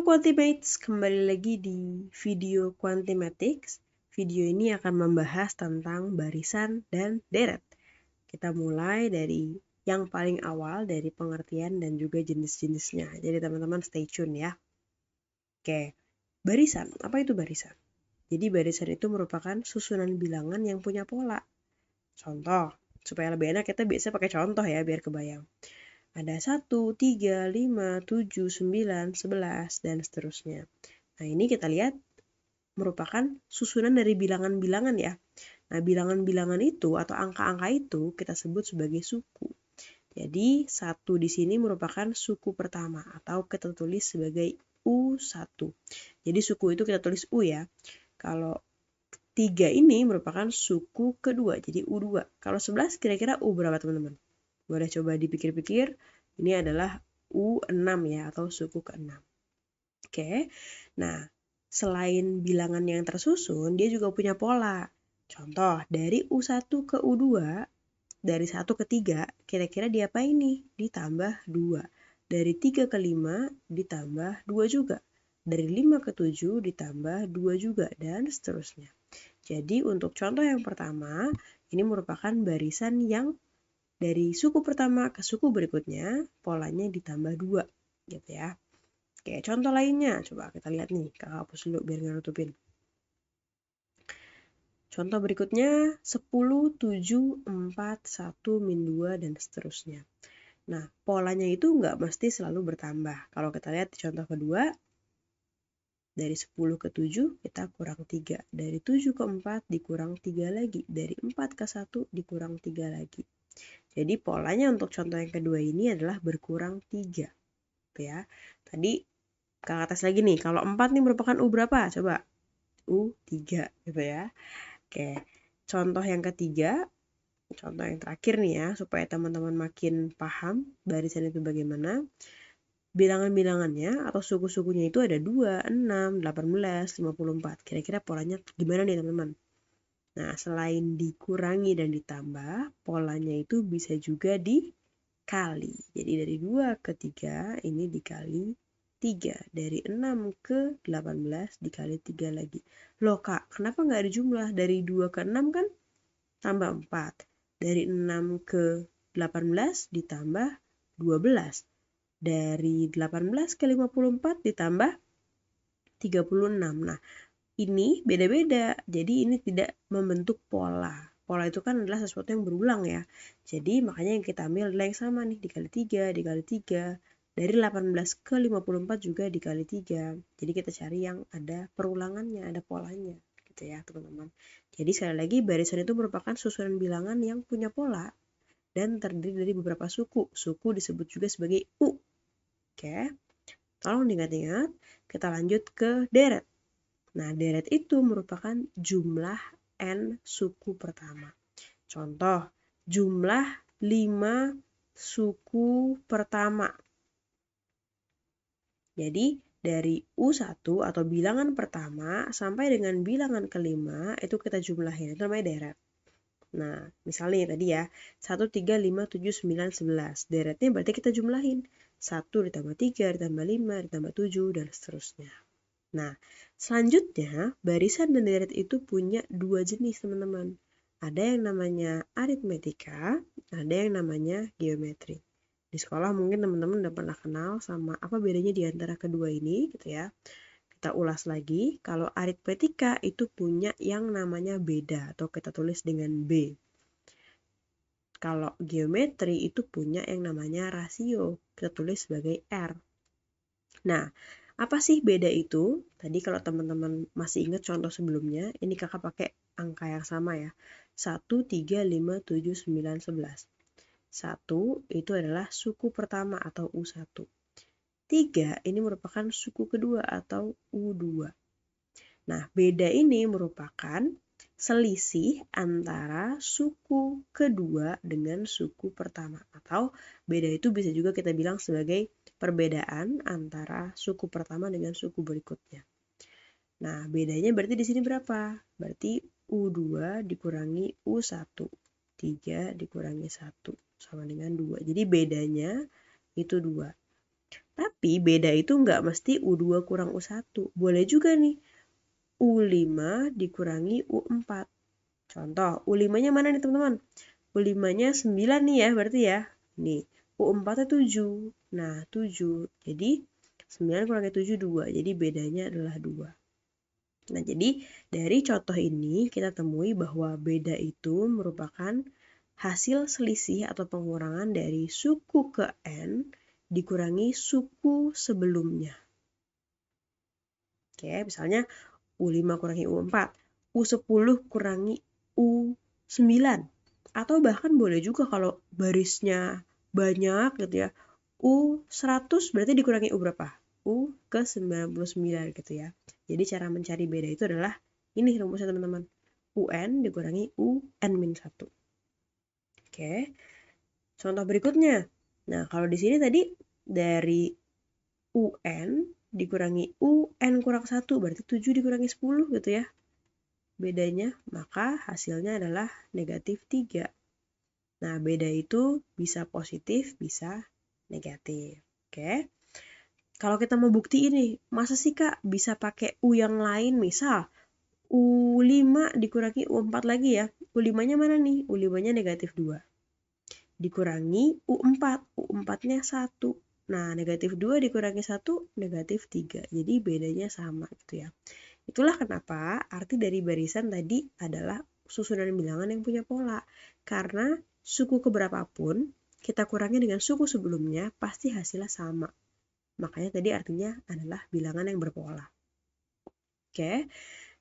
Halo Quantimates, kembali lagi di video Quantimatics. Video ini akan membahas tentang barisan dan deret. Kita mulai dari yang paling awal, dari pengertian dan juga jenis-jenisnya. Jadi teman-teman stay tune ya. Oke, barisan. Apa itu barisan? Jadi barisan itu merupakan susunan bilangan yang punya pola. Contoh, supaya lebih enak kita biasa pakai contoh ya biar kebayang. Ada 1, 3, 5, 7, 9, 11, dan seterusnya. Nah, ini kita lihat merupakan susunan dari bilangan-bilangan ya. Nah, bilangan-bilangan itu atau angka-angka itu kita sebut sebagai suku. Jadi, 1 di sini merupakan suku pertama atau kita tulis sebagai U1. Jadi, suku itu kita tulis U ya. Kalau 3 ini merupakan suku kedua, jadi U2. Kalau 11 kira-kira U berapa teman-teman? Boleh coba dipikir-pikir, ini adalah U6 ya, atau suku ke-6. Oke, nah selain bilangan yang tersusun, dia juga punya pola. Contoh, dari U1 ke U2, dari 1 ke 3, kira-kira diapain nih? Ditambah 2. Dari 3 ke 5, ditambah 2 juga. Dari 5 ke 7, ditambah 2 juga, dan seterusnya. Jadi untuk contoh yang pertama, ini merupakan barisan yang dari suku pertama ke suku berikutnya, polanya ditambah 2, gitu ya. Oke, contoh lainnya, coba kita lihat nih, kakak hapus dulu biar nggak nutupin. Contoh berikutnya, 10, 7, 4, 1, min 2, dan seterusnya. Nah, polanya itu nggak mesti selalu bertambah. Kalau kita lihat di contoh kedua, dari 10 ke 7 kita kurang 3. Dari 7 ke 4 dikurang 3 lagi. Dari 4 ke 1 dikurang 3 lagi. Jadi polanya untuk contoh yang kedua ini adalah berkurang 3. Ya. Tadi kakak tes lagi nih, kalau 4 nih merupakan U berapa? Coba. U3 gitu ya. Oke, contoh yang ketiga, contoh yang terakhir nih ya, supaya teman-teman makin paham barisan itu bagaimana. Bilangan-bilangannya atau suku-sukunya itu ada 2, 6, 18, 54. Kira-kira polanya gimana nih teman-teman? Nah, selain dikurangi dan ditambah, polanya itu bisa juga dikali. Jadi dari 2 ke 3 ini dikali 3. Dari 6 ke 18 dikali 3 lagi. Loh kak, kenapa nggak dijumlah? Dari 2 ke 6 kan tambah 4. Dari 6 ke 18 ditambah 12. Dari 18 ke 54 ditambah 36. Nah, ini beda-beda. Jadi ini tidak membentuk pola. Pola itu kan adalah sesuatu yang berulang ya. Jadi makanya yang kita ambil adalah yang sama nih. Dikali 3, dikali 3. Dari 18 ke 54 juga dikali 3. Jadi kita cari yang ada perulangannya, ada polanya. Gitu ya teman-teman. Jadi sekali lagi barisan itu merupakan susunan bilangan yang punya pola. Dan terdiri dari beberapa suku. Suku disebut juga sebagai U. Oke. Tolong diingat-ingat. Kita lanjut ke deret. Nah, deret itu merupakan jumlah N suku pertama. Contoh, jumlah 5 suku pertama. Jadi, dari U1 atau bilangan pertama sampai dengan bilangan kelima itu kita jumlahin. Itu namanya deret. Nah, misalnya tadi ya, 1, 3, 5, 7, 9, 11. Deretnya berarti kita jumlahin. 1 ditambah 3, ditambah 5, ditambah 7, dan seterusnya. Nah, selanjutnya barisan dan deret itu punya 2 jenis teman-teman. Ada yang namanya aritmetika, ada yang namanya geometri. Di sekolah mungkin teman-teman udah pernah kenal sama apa bedanya di antara kedua ini gitu ya. Kita ulas lagi, kalau aritmetika itu punya yang namanya beda atau kita tulis dengan B. Kalau geometri itu punya yang namanya rasio, kita tulis sebagai R. Nah, apa sih beda itu? Tadi kalau teman-teman masih ingat contoh sebelumnya, ini kakak pakai angka yang sama ya. 1, 3, 5, 7, 9, 11. 1 itu adalah suku pertama atau U1. 3 ini merupakan suku kedua atau U2. Nah, beda ini merupakan selisih antara suku kedua dengan suku pertama. Atau beda itu bisa juga kita bilang sebagai perbedaan antara suku pertama dengan suku berikutnya. Nah, bedanya berarti di sini berapa? Berarti U2 dikurangi U1. 3 dikurangi 1 sama dengan 2. Jadi bedanya itu 2. Tapi beda itu nggak mesti U2 kurang U1. Boleh juga nih U5 dikurangi U4. Contoh, U5-nya mana nih teman-teman? U5-nya 9 nih ya berarti ya. Nih, U4-nya 7. Nah, 7. Jadi 9 kurangi 7, 2. Jadi bedanya adalah 2. Nah, jadi dari contoh ini kita temui bahwa beda itu merupakan hasil selisih atau pengurangan dari suku ke N dikurangi suku sebelumnya. Oke, misalnya U5 kurangi U4, U10 kurangi U9. Atau bahkan boleh juga kalau barisnya banyak gitu ya, U100 berarti dikurangi U berapa? U ke 99 gitu ya. Jadi cara mencari beda itu adalah ini rumusnya teman-teman. UN dikurangi UN-1. Oke. Contoh berikutnya. Nah, kalau di sini tadi dari UN dikurangi UN kurang 1 berarti 7 dikurangi 10 gitu ya. Bedanya, maka hasilnya adalah negatif 3. Nah, beda itu bisa positif, bisa negatif. Oke. Kalau kita mau bukti ini, masa sih Kak bisa pakai U yang lain? Misal, U5 dikurangi U4 lagi ya. U5-nya mana nih? U5-nya negatif 2. Dikurangi U4. U4-nya 1. Nah, negatif 2 dikurangi 1, negatif 3. Jadi bedanya sama gitu ya. Itulah kenapa arti dari barisan tadi adalah susunan bilangan yang punya pola. Karena suku keberapapun, kita kurangi dengan suku sebelumnya, pasti hasilnya sama. Makanya tadi artinya adalah bilangan yang berpola. Oke.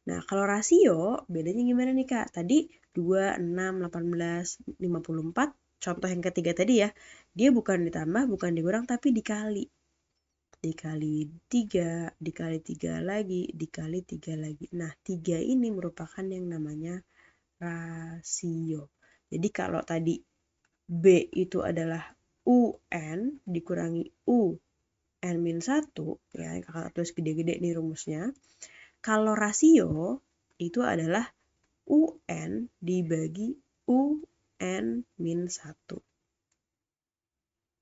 Nah, kalau rasio bedanya gimana nih Kak? Tadi 2, 6, 18, 54. Contoh yang ketiga tadi ya. Dia bukan ditambah, bukan dikurang, tapi dikali. Dikali 3, dikali 3 lagi, dikali 3 lagi. Nah, 3 ini merupakan yang namanya rasio. Jadi kalau tadi B itu adalah UN dikurangi U N-1, ya kakak tulis gede-gede nih rumusnya. Kalau rasio itu adalah UN dibagi UN-1.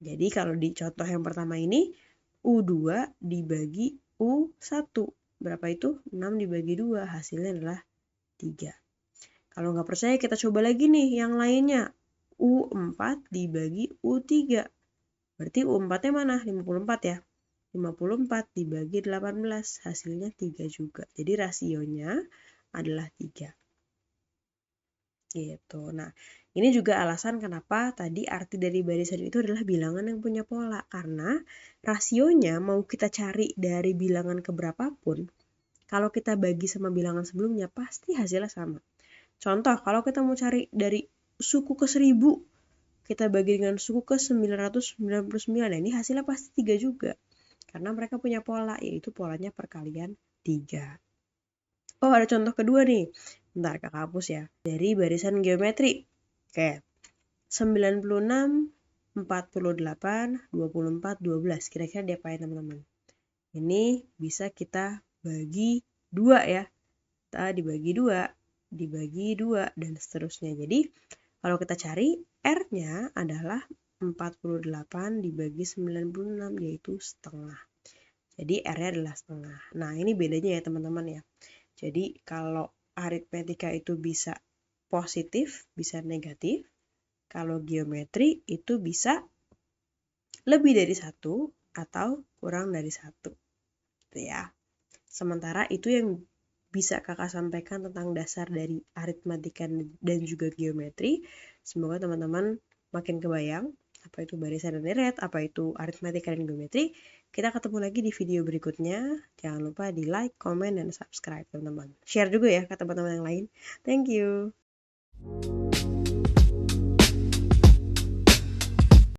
Jadi kalau di contoh yang pertama ini, U2 dibagi U1. Berapa itu? 6 dibagi 2, hasilnya adalah 3. Kalau nggak percaya kita coba lagi nih yang lainnya. U4 dibagi U3. Berarti U4-nya mana? 54 ya. 54 dibagi 18, hasilnya 3 juga. Jadi rasionya adalah 3. Gitu. Nah, ini juga alasan kenapa tadi arti dari barisan itu adalah bilangan yang punya pola. Karena rasionya mau kita cari dari bilangan keberapapun, kalau kita bagi sama bilangan sebelumnya, pasti hasilnya sama. Contoh, kalau kita mau cari dari suku ke 1000, kita bagi dengan suku ke 999, nah ini hasilnya pasti 3 juga. Karena mereka punya pola, yaitu polanya perkalian 3. Oh, ada contoh kedua nih. Bentar, kakak hapus ya. Dari barisan geometri. Oke. 96, 48, 24, 12. Kira-kira diapain teman-teman? Ini bisa kita bagi 2 ya. Kita dibagi 2, dibagi 2, dan seterusnya. Jadi, kalau kita cari, R-nya adalah 48 dibagi 96, yaitu setengah. Jadi R-nya adalah setengah. Nah, ini bedanya ya teman-teman ya. Jadi kalau aritmetika itu bisa positif, bisa negatif. Kalau geometri itu bisa lebih dari 1 atau kurang dari 1. Gitu ya. Sementara itu yang bisa kakak sampaikan tentang dasar dari aritmetika dan juga geometri. Semoga teman-teman makin kebayang apa itu barisan dan deret, apa itu aritmetika dan geometri. Kita ketemu lagi di video berikutnya. Jangan lupa di like, comment, dan subscribe teman-teman. Share juga ya ke teman-teman yang lain. Thank you.